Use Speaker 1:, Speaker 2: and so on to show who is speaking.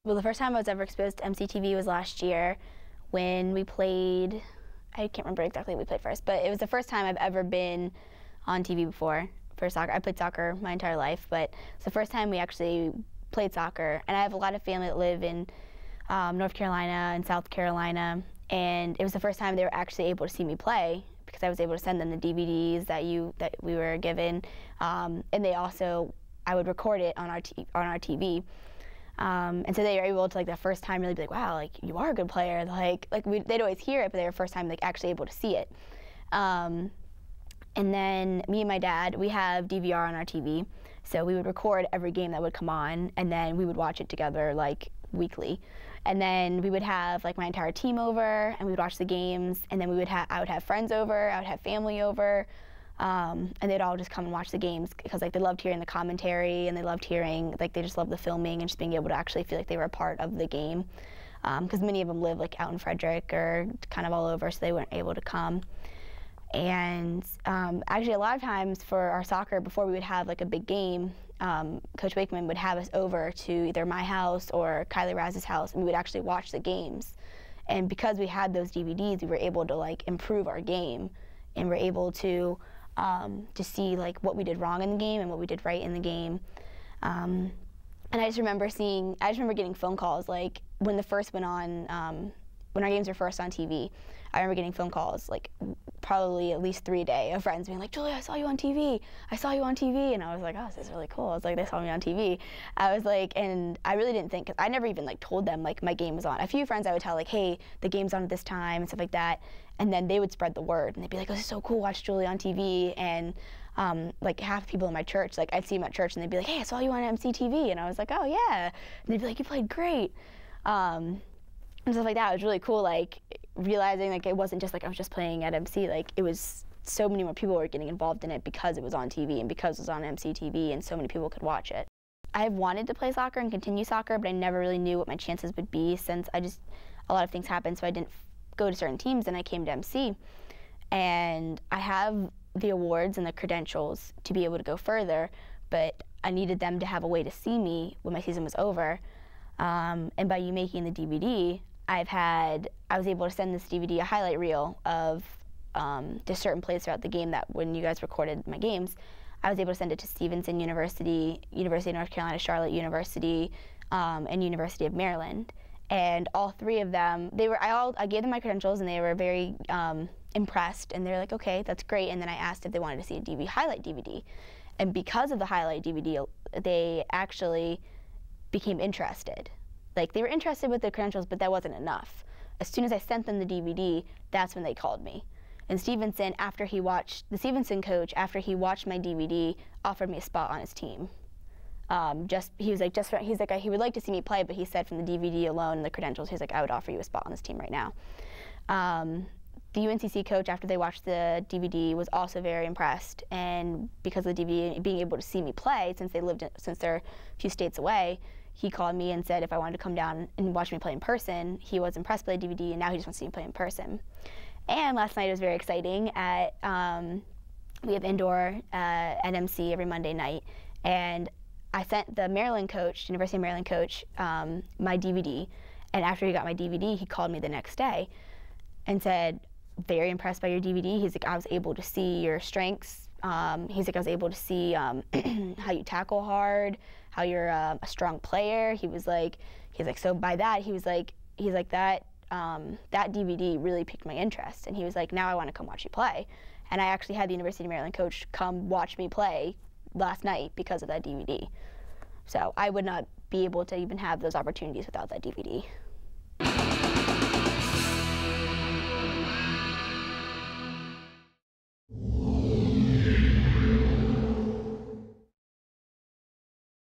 Speaker 1: Well, the first time I was ever exposed to MCTV was last year when we played, I can't remember exactly what we played first, but it was the first time I've ever been on TV before for soccer. I played soccer my entire life, but it's the first time we actually played soccer. And I have a lot of family that live in North Carolina and South Carolina, and it was the first time they were actually able to see me play because I was able to send them the DVDs that we were given, and they also, I would record it on our TV. And so they were able to, like, the first time really be like, wow, like, you are a good player. They'd always hear it, but they were first time, like, actually able to see it. And then me and my dad, we have DVR on our TV. So we would record every game that would come on, and then we would watch it together, like, weekly. And then we would have, like, my entire team over, and we would watch the games. And then I would have friends over, I would have family over. And they'd all just come and watch the games because, like, they loved hearing the commentary, and they loved hearing, like, they just loved the filming and just being able to actually feel like they were a part of the game. Because many of them live, like, out in Frederick or kind of all over, so they weren't able to come. And actually, a lot of times for our soccer, before we would have, like, a big game, Coach Wakeman would have us over to either my house or Kylie Raz's house, and we would actually watch the games. And because we had those DVDs, we were able to, like, improve our game, and we're able to see, like, what we did wrong in the game and what we did right in the game. And I just remember getting phone calls, like, when the first went on, when our games were first on TV, I remember getting phone calls, like, probably at least 3 a day of friends being like, Julia, I saw you on TV. I saw you on TV. And I was like, oh, this is really cool. I was like, they saw me on TV. I was like, and I really didn't think, because I never even, like, told them, like, my game was on. A few friends I would tell, like, hey, the game's on at this time and stuff like that. And then they would spread the word, and they'd be like, oh, this is so cool, watch Julie on TV. And like, half the people in my church, like, I'd see them at church, and they'd be like, hey, I saw you on MCTV. And I was like, oh, yeah. And they'd be like, you played great. And stuff like that. It was really cool, like, realizing, like, it wasn't just like I was just playing at MC. Like, it was so many more people were getting involved in it because it was on TV and because it was on MCTV, and so many people could watch it. I wanted to play soccer and continue soccer, but I never really knew what my chances would be since a lot of things happened, so I didn't go to certain teams, and I came to MC. And I have the awards and the credentials to be able to go further, but I needed them to have a way to see me when my season was over. And by you making the DVD, I was able to send this DVD a highlight reel of just certain plays throughout the game that when you guys recorded my games, I was able to send it to Stevenson University, University of North Carolina, Charlotte University, and University of Maryland. And all three of them, I gave them my credentials, and they were very impressed, and they're like, okay, that's great. And then I asked if they wanted to see a highlight DVD. And because of the highlight DVD, they actually became interested. Like, they were interested with the credentials, but that wasn't enough. As soon as I sent them the DVD, that's when they called me. And Stevenson, the Stevenson coach, after he watched my DVD, offered me a spot on his team. He would like to see me play, but he said from the DVD alone and the credentials, he's like, I would offer you a spot on this team right now. The UNCC coach, after they watched the DVD, was also very impressed, and because of the DVD, being able to see me play, since they're a few states away, he called me and said if I wanted to come down and watch me play in person. He was impressed by the DVD, and now he just wants to see me play in person. And last night was very exciting. We have indoor at MC every Monday night, and I sent the Maryland coach, University of Maryland coach, my DVD. And after he got my DVD, he called me the next day and said, very impressed by your DVD. He's like, I was able to see your strengths. He's like, I was able to see how you tackle hard, how you're a strong player. He's like, so by that, that DVD really piqued my interest. And he was like, now I want to come watch you play. And I actually had the University of Maryland coach come watch me play last night because of that DVD. So I would not be able to even have those opportunities without that DVD.